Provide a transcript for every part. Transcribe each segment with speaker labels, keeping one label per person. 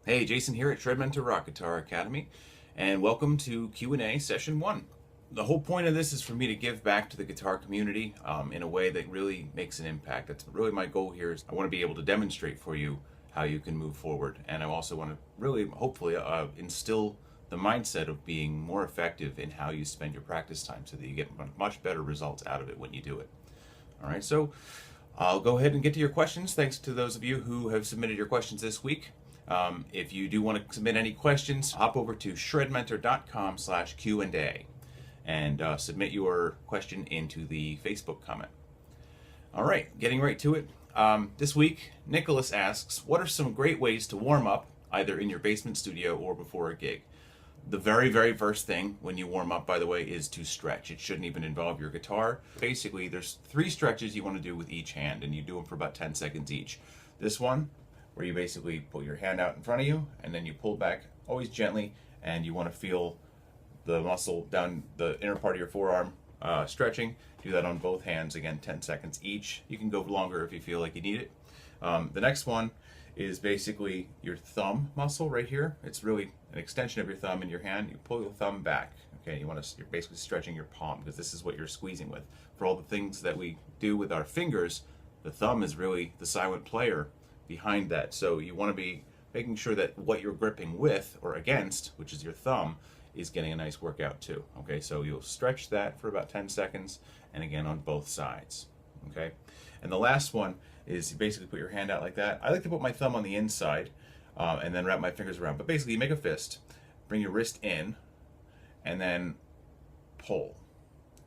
Speaker 1: Hey, Jason here at ShredMentor Rock Guitar Academy, and welcome to Q&A Session 1. The whole point of this is for me to give back to the guitar community in a way that really makes an impact. That's really my goal here. Is I want to be able to demonstrate for you how you can move forward, and I also want to really, hopefully, instill the mindset of being more effective in how you spend your practice time so that you get much better results out of it when you do it. All right, so I'll go ahead and get to your questions. Thanks to those of you who have submitted your questions this week. If you do want to submit any questions, hop over to shredmentor.com/Q&A and submit your question into the Facebook comment. All right, getting right to it. This week, Nicholas asks, what are some great ways to warm up, either in your basement studio or before a gig? The very, very first thing when you warm up, by the way, is to stretch. It shouldn't even involve your guitar. Basically, there's 3 stretches you want to do with each hand, and you do them for about 10 seconds each. This one, where you basically pull your hand out in front of you, and then you pull back, always gently, and you want to feel the muscle down the inner part of your forearm stretching. Do that on both hands, again, 10 seconds each. You can go longer if you feel like you need it. The next one is basically your thumb muscle right here. It's really an extension of your thumb in your hand. You pull your thumb back. Okay, you're basically stretching your palm because this is what you're squeezing with. For all the things that we do with our fingers, the thumb is really the silent player behind that. So you want to be making sure that what you're gripping with or against, which is your thumb, is getting a nice workout too. Okay, so you'll stretch that for about 10 seconds and again on both sides. Okay, and the last one is you basically put your hand out like that. I like to put my thumb on the inside and then wrap my fingers around. But basically you make a fist, bring your wrist in, and then pull.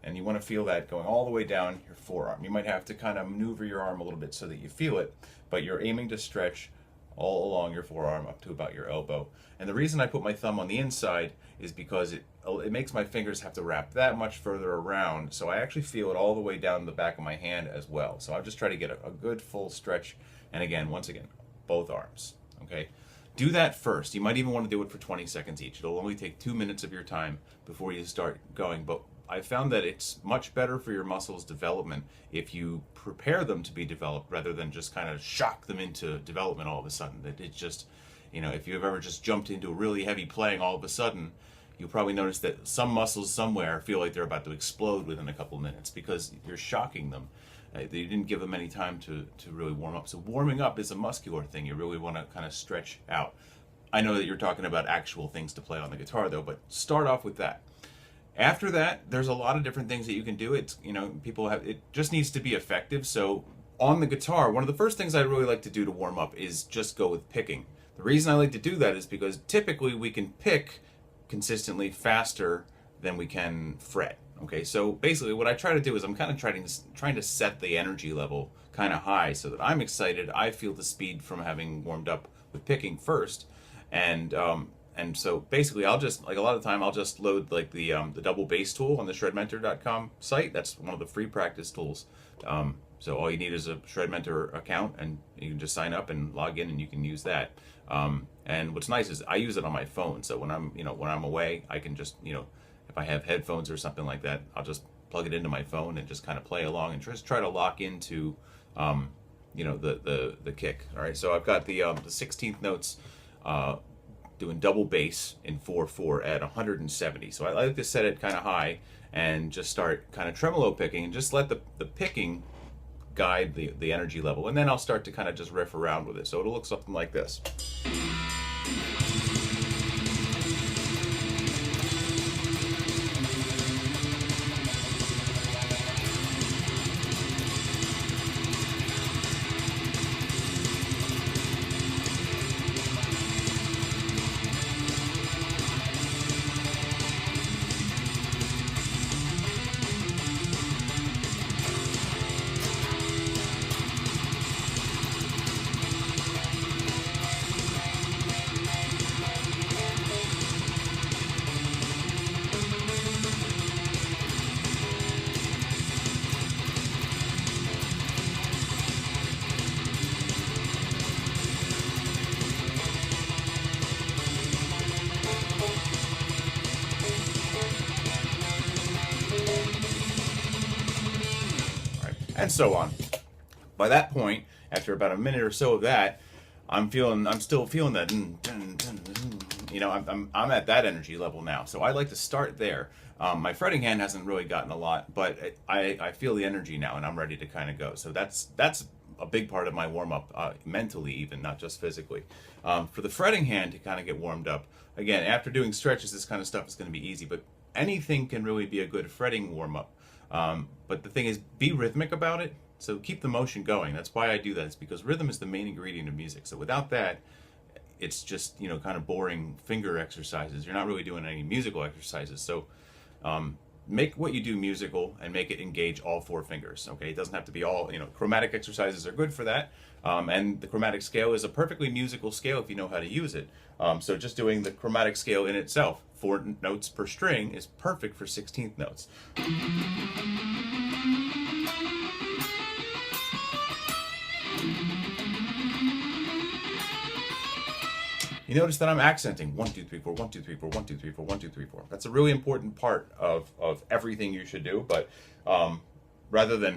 Speaker 1: And you want to feel that going all the way down your forearm. You might have to kind of maneuver your arm a little bit so that you feel it, but you're aiming to stretch all along your forearm up to about your elbow. And the reason I put my thumb on the inside is because it makes my fingers have to wrap that much further around, so I actually feel it all the way down the back of my hand as well. So I just try to get a good full stretch, and again, once again, both arms. Okay, do that first. You might even want to do it for 20 seconds each. It'll only take 2 minutes of your time before you start going, but I found that it's much better for your muscles' development if you prepare them to be developed rather than just kind of shock them into development all of a sudden. That it's just, if you've ever just jumped into a really heavy playing all of a sudden, you'll probably notice that some muscles somewhere feel like they're about to explode within a couple of minutes because you're shocking them. You didn't give them any time to really warm up. So warming up is a muscular thing. You really want to kind of stretch out. I know that you're talking about actual things to play on the guitar though, but start off with that. After that, there's a lot of different things that you can do. It just needs to be effective. So on the guitar, one of the first things I really like to do to warm up is just go with picking. The reason I like to do that is because typically we can pick consistently faster than we can fret. Okay, so basically what I try to do is I'm kind of trying to set the energy level kind of high so that I'm excited. I feel the speed from having warmed up with picking first, and so basically I'll just, like a lot of the time, I'll just load like the double bass tool on the shredmentor.com site. That's one of the free practice tools. So all you need is a ShredMentor account, and you can just sign up and log in, and you can use that. And what's nice is I use it on my phone. So when I'm away, I can just, if I have headphones or something like that, I'll just plug it into my phone and just kind of play along and just try to lock into, the kick. All right. So I've got the 16th notes, doing double bass in 4/4 at 170. So I like to set it kind of high and just start kind of tremolo picking and just let the picking guide the energy level. And then I'll start to kind of just riff around with it. So it'll look something like this. And so on. By that point, after about a minute or so of that, I'm still feeling that, you know, I'm at that energy level now. So I like to start there. My fretting hand hasn't really gotten a lot, but I feel the energy now, and I'm ready to kind of go. So that's a big part of my warm up, mentally, even not just physically. For the fretting hand to kind of get warmed up, again, after doing stretches, this kind of stuff is going to be easy. But anything can really be a good fretting warm up. But the thing is, be rhythmic about it. So keep the motion going. That's why I do that. It's because rhythm is the main ingredient of music. So without that, it's just, you know, kind of boring finger exercises. You're not really doing any musical exercises. So make what you do musical and make it engage all four fingers. Okay, it doesn't have to be all, you know, chromatic exercises are good for that. And the chromatic scale is a perfectly musical scale if you know how to use it. So just doing the chromatic scale in itself, 4 notes per string, is perfect for 16th notes. You notice that I'm accenting 1, 2, 3, 4, 1, 2, 3, 4, 1, 2, 3, 4, 1, 2, 3, 4. That's a really important part of everything you should do, but rather than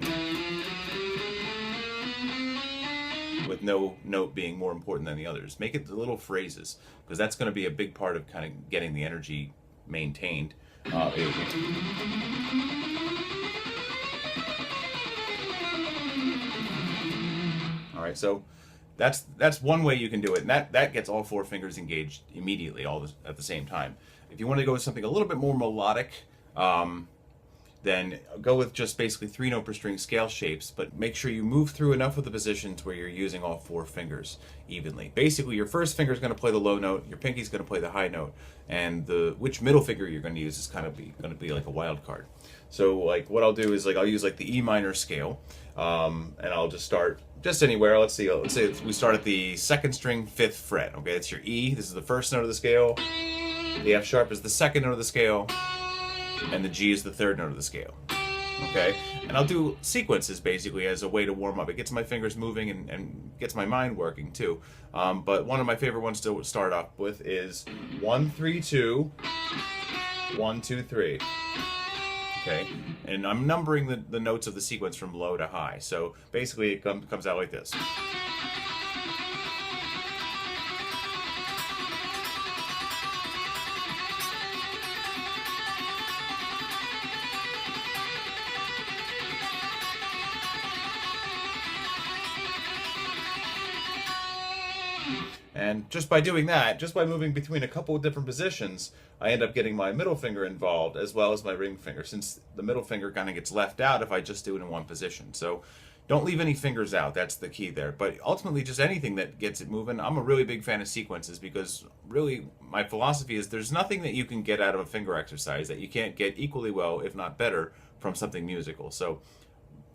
Speaker 1: with no note being more important than the others, make it the little phrases, because that's going to be a big part of kind of getting the energy maintained. All right, so that's one way you can do it, and that gets all 4 fingers engaged immediately, at the same time. If you want to go with something a little bit more melodic, then go with just basically 3 note per string scale shapes, but make sure you move through enough of the positions where you're using all 4 fingers evenly. Basically, your first finger is going to play the low note, your pinky is going to play the high note, and which middle finger you're going to use is kind of going to be like a wild card. So like what I'll do is, like, I'll use like the E minor scale, and I'll just start just anywhere. Let's say we start at the 2nd string, 5th fret. Okay, it's your E. This is the first note of the scale. The F sharp is the 2nd note of the scale, and the G is the 3rd note of the scale. Okay, and I'll do sequences basically as a way to warm up. It gets my fingers moving and gets my mind working too. But one of my favorite ones to start off with is 1, 3, 2, 1, 2, 3. Okay, and I'm numbering the notes of the sequence from low to high. So basically it comes out like this. And just by doing that, just by moving between a couple of different positions, I end up getting my middle finger involved as well as my ring finger, since the middle finger kind of gets left out if I just do it in one position. So don't leave any fingers out. That's the key there. But ultimately, just anything that gets it moving. I'm a really big fan of sequences, because really my philosophy is there's nothing that you can get out of a finger exercise that you can't get equally well, if not better, from something musical. So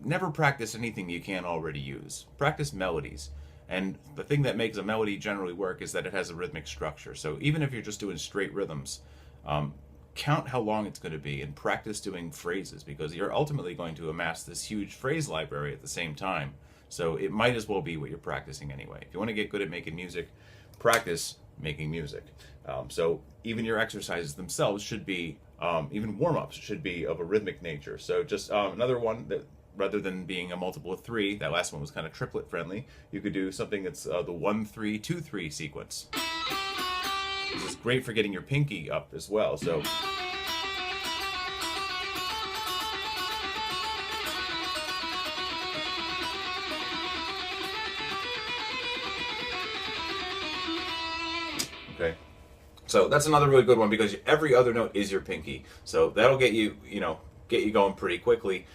Speaker 1: never practice anything you can't already use. Practice melodies. And the thing that makes a melody generally work is that it has a rhythmic structure. So even if you're just doing straight rhythms, count how long it's going to be and practice doing phrases, because you're ultimately going to amass this huge phrase library at the same time. So it might as well be what you're practicing anyway. If you want to get good at making music, practice making music. So even your exercises themselves should be, even warm-ups should be of a rhythmic nature. So just another one that, rather than being a multiple of 3, that last one was kind of triplet friendly, you could do something that's the 1, 3, 2, 3 sequence. This is great for getting your pinky up as well. So okay, so that's another really good one, because every other note is your pinky, so that'll get you, get you going pretty quickly.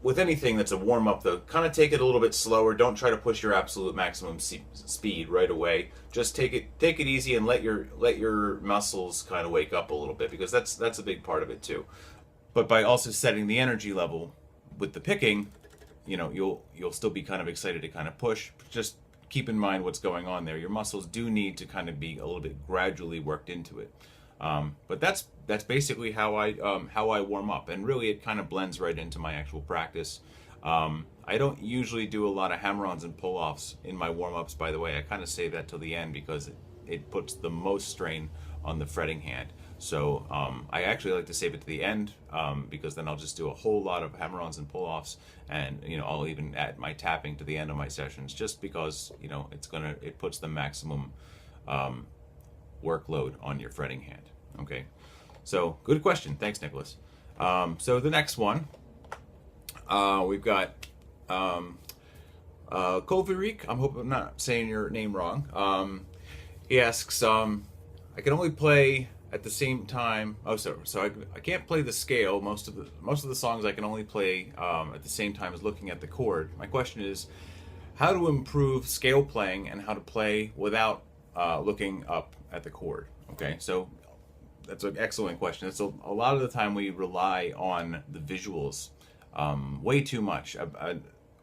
Speaker 1: With anything that's a warm-up, though, kind of take it a little bit slower. Don't try to push your absolute maximum speed right away. Just take it easy and let your muscles kind of wake up a little bit, because that's a big part of it too. But by also setting the energy level with the picking, you'll still be kind of excited to kind of push. Just keep in mind what's going on there. Your muscles do need to kind of be a little bit gradually worked into it. But that's basically how I warm up, and really it kind of blends right into my actual practice. I don't usually do a lot of hammer-ons and pull-offs in my warm-ups, by the way. I kind of save that till the end, because it puts the most strain on the fretting hand. So I actually like to save it to the end because then I'll just do a whole lot of hammer-ons and pull-offs, and I'll even add my tapping to the end of my sessions, just because it puts the maximum workload on your fretting hand. Okay, so good question. Thanks, Nicholas. So the next one, we've got Kovirik. I hope I'm not saying your name wrong. He asks, I can only play at the same time. Oh, so I can't play the scale. Most of the songs I can only play at the same time as looking at the chord. My question is, how to improve scale playing and how to play without looking up at the chord. Okay, so that's an excellent question. It's a lot of the time we rely on the visuals way too much.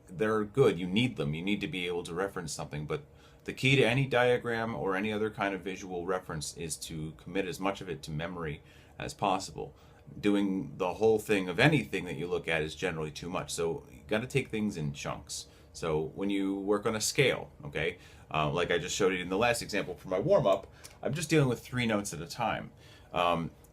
Speaker 1: They're good. You need them. You need to be able to reference something, but the key to any diagram or any other kind of visual reference is to commit as much of it to memory as possible. Doing the whole thing of anything that you look at is generally too much. So you got to take things in chunks. So when you work on a scale, okay, like I just showed you in the last example for my warm-up, I'm just dealing with 3 notes at a time.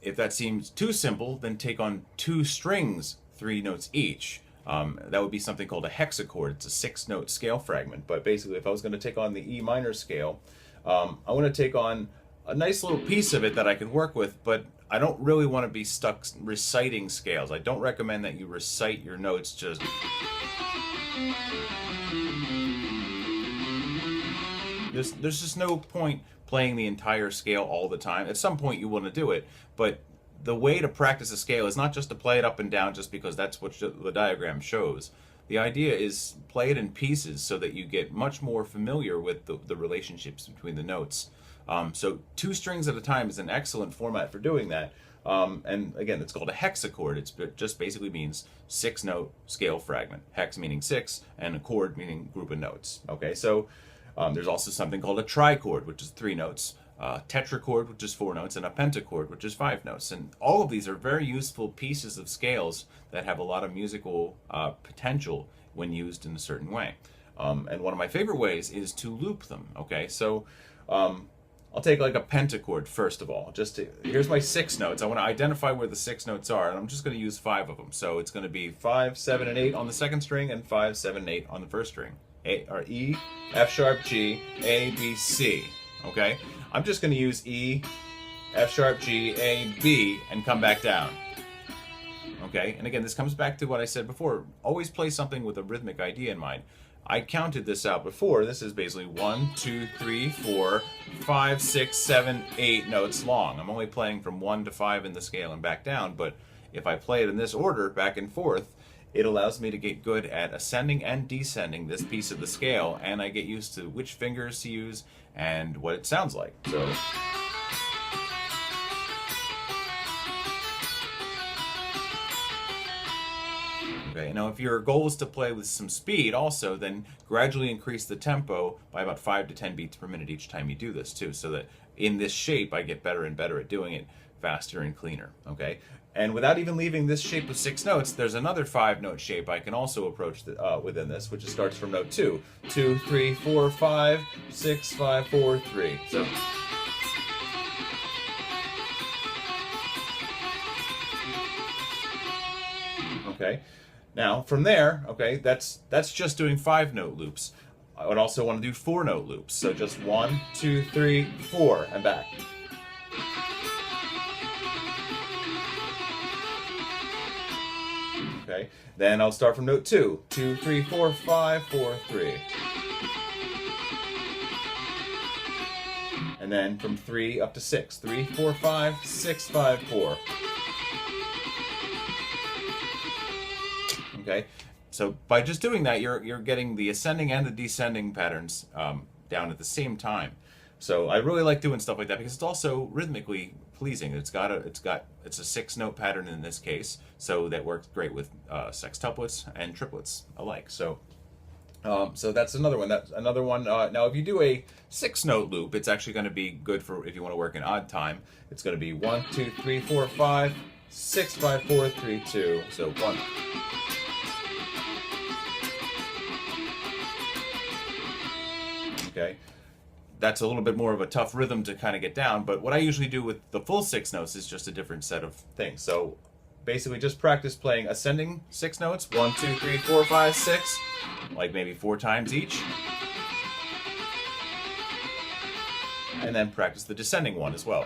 Speaker 1: If that seems too simple, then take on 2 strings, 3 notes each. That would be something called a hexachord. It's a 6-note scale fragment. But basically, if I was going to take on the E minor scale, I want to take on a nice little piece of it that I can work with, but I don't really want to be stuck reciting scales. I don't recommend that you recite your notes just... There's just no point playing the entire scale all the time. At some point you want to do it, but the way to practice a scale is not just to play it up and down just because that's what the diagram shows. The idea is play it in pieces so that you get much more familiar with the relationships between the notes. So 2 strings at a time is an excellent format for doing that. And again, it's called a hexachord. It just basically means 6-note scale fragment. Hex meaning 6, and a chord meaning group of notes. Okay, so there's also something called a trichord, which is 3 notes. Tetrachord, which is 4 notes, and a pentachord, which is 5 notes. And all of these are very useful pieces of scales that have a lot of musical potential when used in a certain way. And one of my favorite ways is to loop them. Okay, so I'll take like a pentachord first of all. Here's my 6 notes. I want to identify where the 6 notes are, and I'm just going to use 5 of them. So it's going to be 5, 7, and 8 on the second string, and 5, 7, and 8 on the first string. E, F sharp, G, A, B, C. Okay, I'm just going to use E, F sharp, G, A, B, and come back down. Okay, and again, this comes back to what I said before. Always play something with a rhythmic idea in mind. I counted this out before. This is basically 1, 2, 3, 4, 5, 6, 7, 8 notes long. I'm only playing from 1 to 5 in the scale and back down, but if I play it in this order, back and forth, it allows me to get good at ascending and descending this piece of the scale, and I get used to which fingers to use and what it sounds like. So okay, now if your goal is to play with some speed also, then gradually increase the tempo by about 5 to 10 beats per minute each time you do this too, so that in this shape I get better and better at doing it faster and cleaner. Okay, and without even leaving this shape of 6 notes, there's another 5-note shape I can also approach within this, which starts from note 2. 2, 3, 4, 5, 6, 5, 4, 3. So okay, now from there, okay, that's just doing 5-note loops. I would also want to do 4-note loops. So just 1, 2, 3, 4, and back. Okay, then I'll start from note 2. 2, 3, 4, 5, 4, 3. And then from 3 up to 6. 3, 4, 5, 6, 5, 4. Okay, so by just doing that, you're getting the ascending and the descending patterns down at the same time. So I really like doing stuff like that because it's also rhythmically pleasing. It's a 6-note pattern in this case, so that works great with sextuplets and triplets alike. So so that's another one. That's another one. Now, if you do a 6-note loop, it's actually going to be good for if you want to work in odd time. It's going to be 1, 2, 3, 4, 5, 6, 5, 4, 3, 2. So 1. Okay. that's a little bit more of a tough rhythm to kind of get down. But what I usually do with the full 6 notes is just a different set of things. So basically just practice playing ascending 6 notes, 1, 2, 3, 4, 5, 6, like maybe 4 times each. And then practice the descending one as well.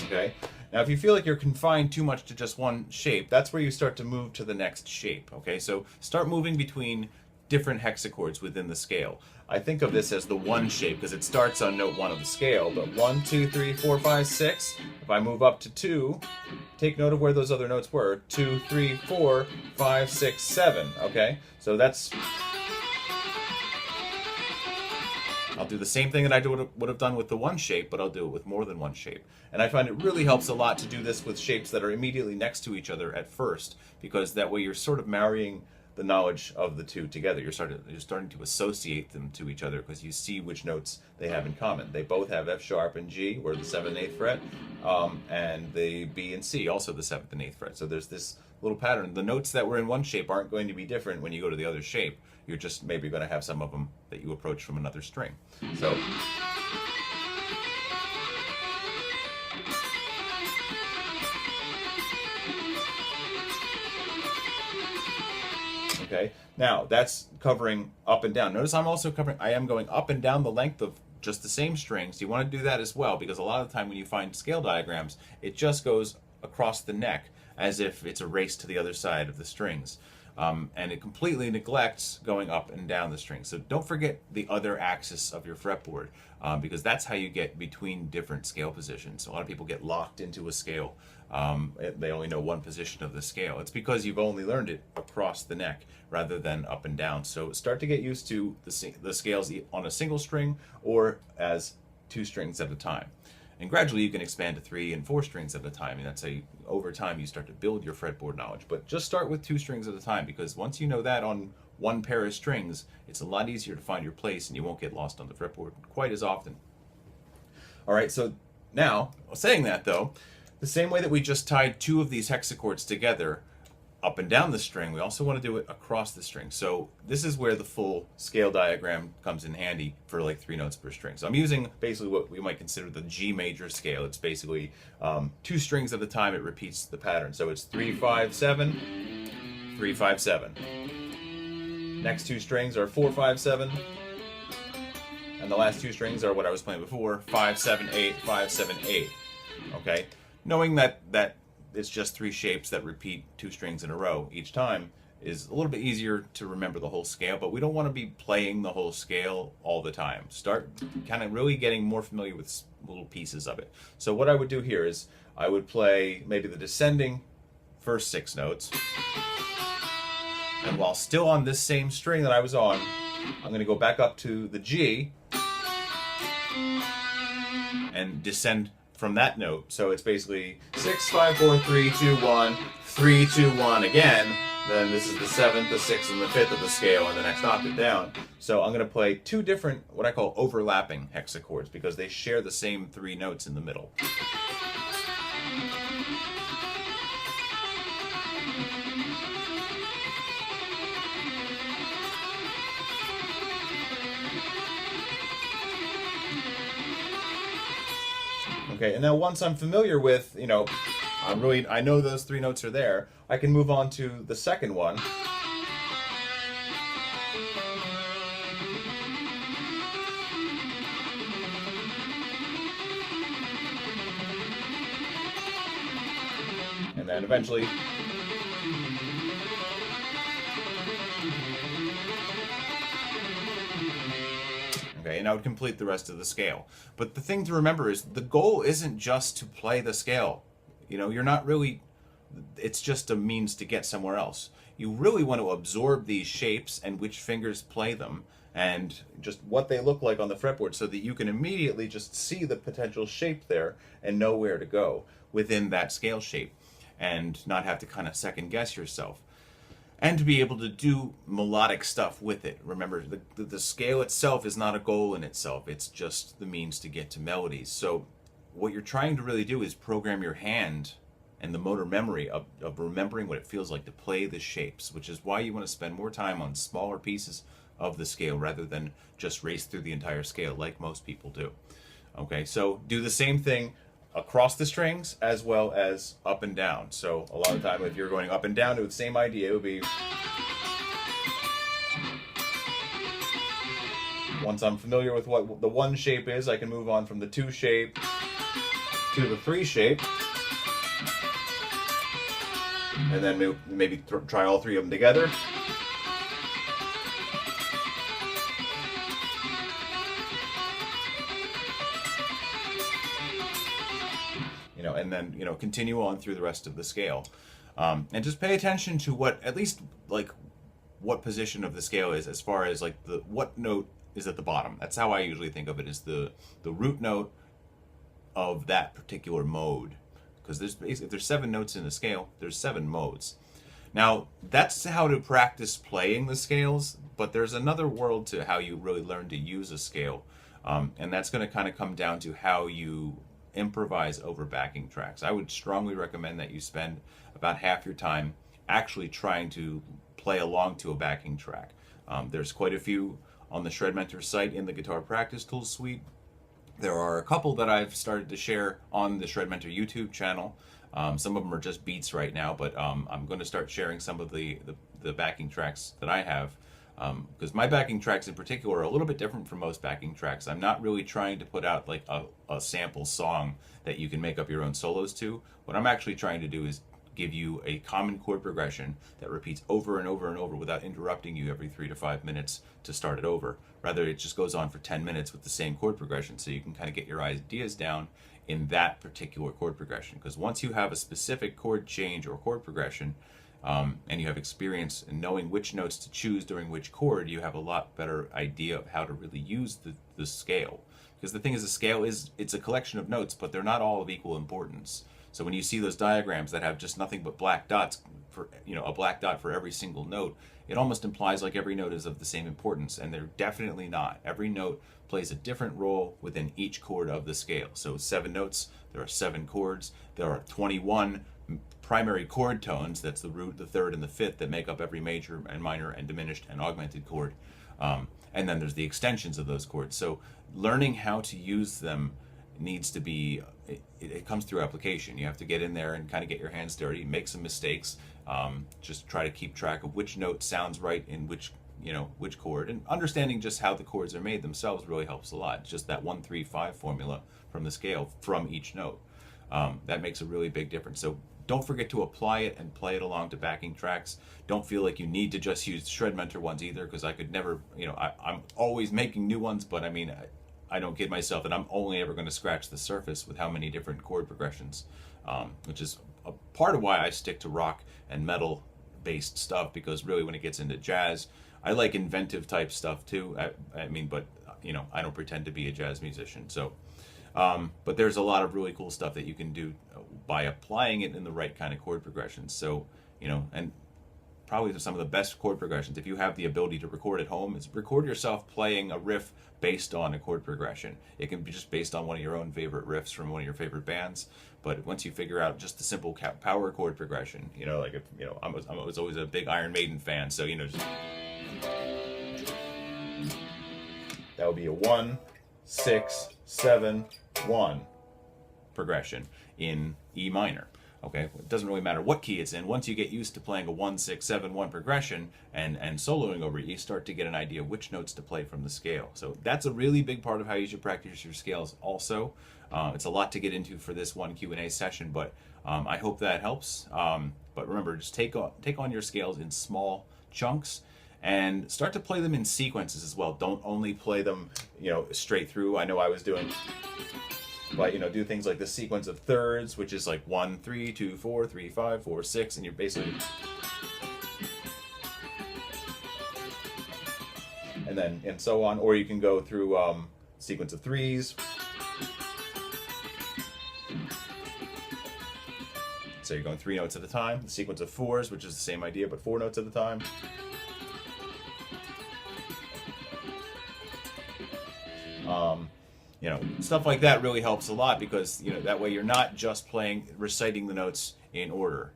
Speaker 1: Okay. Now, if you feel like you're confined too much to just one shape, that's where you start to move to the next shape. Okay, so start moving between different hexachords within the scale. I think of this as the one shape because it starts on note 1 of the scale, but 1, 2, 3, 4, 5, 6. If I move up to 2, take note of where those other notes were. 2, 3, 4, 5, 6, 7. Okay, so that's... I'll do the same thing that I would have done with the one shape, but I'll do it with more than one shape. And I find it really helps a lot to do this with shapes that are immediately next to each other at first, because that way you're sort of marrying the knowledge of the two together. You're starting to associate them to each other because you see which notes they have in common. They both have F sharp and G, or the 7th and 8th fret, and the B and C, also the 7th and 8th fret. So there's this little pattern. The notes that were in one shape aren't going to be different when you go to the other shape. You're just maybe going to have some of them that you approach from another string. So okay, now that's covering up and down. Notice I am going up and down the length of just the same strings. You want to do that as well, because a lot of the time when you find scale diagrams, it just goes across the neck as if it's a race to the other side of the strings. And it completely neglects going up and down the string. So don't forget the other axis of your fretboard, because that's how you get between different scale positions. A lot of people get locked into a scale. They only know one position of the scale. It's because you've only learned it across the neck rather than up and down. So start to get used to the scales on a single string or as 2 strings at a time. And gradually you can expand to 3 and 4 strings at a time. And that's how over time you start to build your fretboard knowledge. But just start with 2 strings at a time, because once you know that on one pair of strings, it's a lot easier to find your place and you won't get lost on the fretboard quite as often. All right, so now, saying that though, the same way that we just tied 2 of these hexachords together up and down the string, we also want to do it across the string. So this is where the full scale diagram comes in handy for like 3 notes per string. So I'm using basically what we might consider the G major scale. It's basically 2 strings at a time. It repeats the pattern. So it's 3, 5, 7, 3, 5, 7. Next 2 strings are 4, 5, 7. And the last 2 strings are what I was playing before, 5, 7, 8, 5, 7, 8. Okay? Knowing that it's just 3 shapes that repeat 2 strings in a row each time is a little bit easier to remember the whole scale, but we don't want to be playing the whole scale all the time. Start kind of really getting more familiar with little pieces of it. So what I would do here is I would play maybe the descending first 6 notes, and while still on this same string that I was on, I'm going to go back up to the G and descend from that note. So it's basically 6, 5, 4, 3, 2, 1, 3, 2, 1 again. Then this is the 7th, the 6th, and the 5th of the scale, and the next octave down. So I'm going to play 2 different, what I call overlapping hexachords, because they share the same 3 notes in the middle. Okay, and now once I'm familiar with, I know those 3 notes are there, I can move on to the second one. And then eventually okay, and I would complete the rest of the scale. But the thing to remember is the goal isn't just to play the scale. You're not really, it's just a means to get somewhere else. You really want to absorb these shapes and which fingers play them and just what they look like on the fretboard, so that you can immediately just see the potential shape there and know where to go within that scale shape and not have to kind of second guess yourself. And to be able to do melodic stuff with it. Remember, the scale itself is not a goal in itself. It's just the means to get to melodies. So what you're trying to really do is program your hand and the motor memory of remembering what it feels like to play the shapes, which is why you want to spend more time on smaller pieces of the scale rather than just race through the entire scale like most people do. Okay, so do the same thing across the strings as well as up and down. So a lot of time if you're going up and down to the same idea, it would be, once I'm familiar with what the 1 shape is, I can move on from the 2 shape to the 3 shape, and then maybe try all 3 of them together. And then continue on through the rest of the scale, and just pay attention to what, at least like what position of the scale is, as far as like what note is at the bottom. That's how I usually think of it, is the root note of that particular mode, because if there's 7 notes in the scale, there's 7 modes. Now that's how to practice playing the scales, but there's another world to how you really learn to use a scale, and that's going to kind of come down to how you improvise over backing tracks. I would strongly recommend that you spend about half your time actually trying to play along to a backing track. There's quite a few on the ShredMentor site in the Guitar Practice Tools suite. There are a couple that I've started to share on the ShredMentor YouTube channel. Some of them are just beats right now, but I'm going to start sharing some of the backing tracks that I have, because my backing tracks in particular are a little bit different from most backing tracks. I'm not really trying to put out like a sample song that you can make up your own solos to. What I'm actually trying to do is give you a common chord progression that repeats over and over and over without interrupting you every 3 to 5 minutes to start it over. Rather, it just goes on for 10 minutes with the same chord progression, so you can kind of get your ideas down in that particular chord progression. Because once you have a specific chord change or chord progression, and you have experience in knowing which notes to choose during which chord, you have a lot better idea of how to really use the scale. Because the thing is, the scale it's a collection of notes, but they're not all of equal importance. So when you see those diagrams that have just nothing but black dots for a black dot for every single note, it almost implies like every note is of the same importance, and they're definitely not. Every note plays a different role within each chord of the scale. So 7 notes, there are 7 chords, there are 21 primary chord tones, that's the root, the third, and the fifth, that make up every major and minor and diminished and augmented chord. And then there's the extensions of those chords. So learning how to use them needs to be, it comes through application. You have to get in there and kind of get your hands dirty, make some mistakes, just try to keep track of which note sounds right in which chord, and understanding just how the chords are made themselves really helps a lot. It's just that 1-3-5 formula from the scale from each note. That makes a really big difference. So don't forget to apply it and play it along to backing tracks. Don't feel like you need to just use ShredMentor ones either, because I could never, I'm always making new ones, but I mean, I don't kid myself that I'm only ever going to scratch the surface with how many different chord progressions, which is a part of why I stick to rock and metal based stuff, because really when it gets into jazz, I like inventive type stuff too. I mean, but I don't pretend to be a jazz musician. So, but there's a lot of really cool stuff that you can do by applying it in the right kind of chord progressions. So, and probably some of the best chord progressions, if you have the ability to record at home, is record yourself playing a riff based on a chord progression. It can be just based on one of your own favorite riffs from one of your favorite bands. But once you figure out just the simple power chord progression, like if, I was always a big Iron Maiden fan, so just that would be a 1, 6, 7, 1 progression in E minor. Okay, it doesn't really matter what key it's in. Once you get used to playing a 1, 6, 7, 1 progression and soloing over it, you start to get an idea of which notes to play from the scale. So that's a really big part of how you should practice your scales also. It's a lot to get into for this one Q&A session, but I hope that helps. But remember, just take on your scales in small chunks and start to play them in sequences as well. Don't only play them, straight through. I know I was doing, but do things like the sequence of thirds, which is like 1, 3, 2, 4, 3, 5, 4, 6, and you're basically, and so on. Or you can go through sequence of threes. So you're going 3 notes at a time. The sequence of fours, which is the same idea, but 4 notes at a time. Stuff like that really helps a lot, because that way you're not just reciting the notes in order.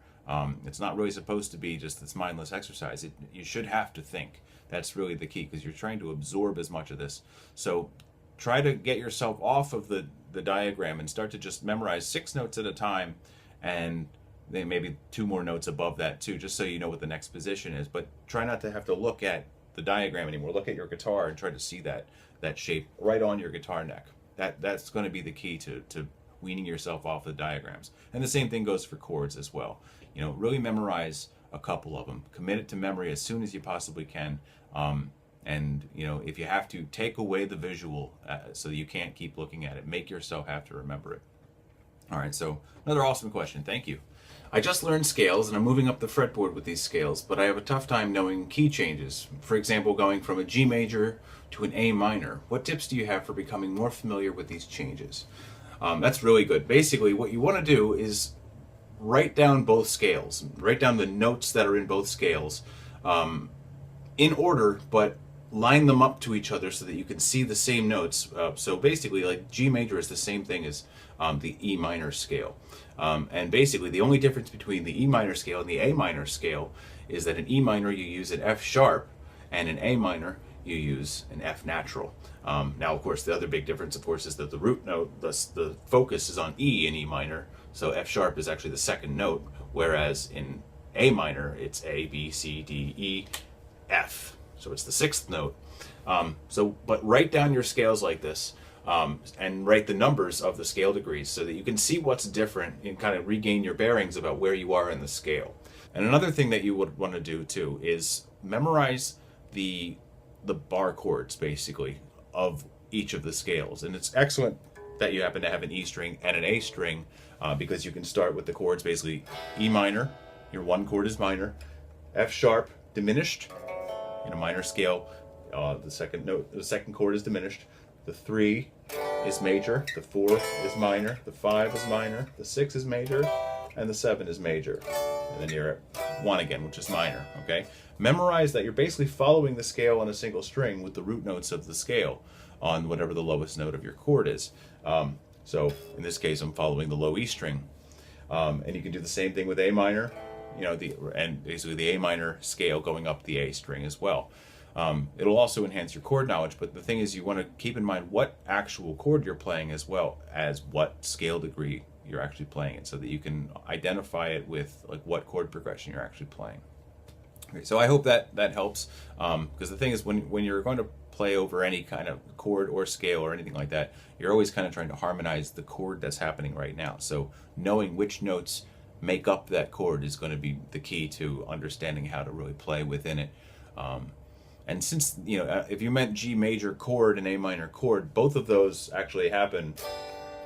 Speaker 1: It's not really supposed to be just this mindless exercise. You should have to think. That's really the key, because you're trying to absorb as much of this. So try to get yourself off of the diagram and start to just memorize 6 notes at a time, and then maybe 2 more notes above that too, just so you know what the next position is. But try not to have to look at the diagram anymore. Look at your guitar and try to see that shape right on your guitar neck. That's going to be the key to weaning yourself off the diagrams. And the same thing goes for chords as well. You know, really memorize a couple of them. Commit it to memory as soon as you possibly can. And you know, if you have to, take away the visual so that you can't keep looking at it. Make yourself have to remember it. All right, so another awesome question. Thank you. I just learned scales and I'm moving up the fretboard with these scales, but I have a tough time knowing key changes. For example, going from a G major to an A minor. What tips do you have for becoming more familiar with these changes? That's really good. Basically, what you want to do is write down both scales. Write down the notes that are in both scales in order, but line them up to each other so that you can see the same notes. So basically, like G major is the same thing as the E minor scale. And basically, the only difference between the E minor scale and the A minor scale is that in E minor you use an F sharp, and in A minor you use an F natural. Now, of course, the other big difference, of course, is that the root note, the focus is on E in E minor, so F sharp is actually the second note, whereas in A minor it's A, B, C, D, E, F. So it's the 6th note. But write down your scales like this, and write the numbers of the scale degrees so that you can see what's different and kind of regain your bearings about where you are in the scale. And another thing that you would want to do too is memorize the bar chords, basically, of each of the scales. And it's excellent that you happen to have an E string and an A string, because you can start with the chords basically E minor, your 1 chord is minor, F sharp diminished in a minor scale, the second chord is diminished, the 3 is major, the 4 is minor, the 5 is minor, the 6 is major, and the 7 is major. And then you're at 1 again, which is minor, okay? Memorize that you're basically following the scale on a single string with the root notes of the scale on whatever the lowest note of your chord is. So in this case, I'm following the low E string. And you can do the same thing with A minor, you know, and basically the A minor scale going up the A string as well. It'll also enhance your chord knowledge, but the thing is, you want to keep in mind what actual chord you're playing as well as what scale degree you're actually playing it, so that you can identify it with like what chord progression you're actually playing. Okay, so I hope that helps, because the thing is, when you're going to play over any kind of chord or scale or anything like that, you're always kind of trying to harmonize the chord that's happening right now. So knowing which notes make up that chord is going to be the key to understanding how to really play within it. And since, you know, if you meant G major chord and A minor chord, both of those actually happen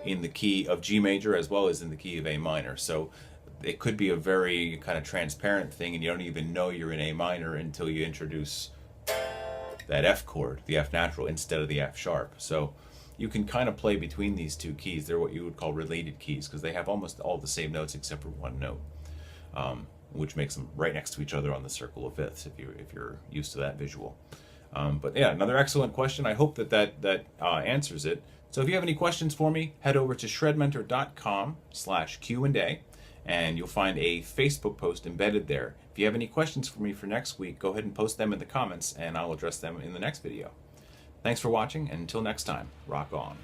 Speaker 1: in the key of G major as well as in the key of A minor. So it could be a very kind of transparent thing, and you don't even know you're in A minor until you introduce that F chord, the F natural, instead of the F sharp. So you can kind of play between these two keys. They're what you would call related keys, because they have almost all the same notes except for one note, which makes them right next to each other on the circle of fifths, if you're used to that visual. But yeah, another excellent question. I hope that answers it. So if you have any questions for me, head over to shredmentor.com/Q&A, and you'll find a Facebook post embedded there. If you have any questions for me for next week, go ahead and post them in the comments, and I'll address them in the next video. Thanks for watching, and until next time, rock on.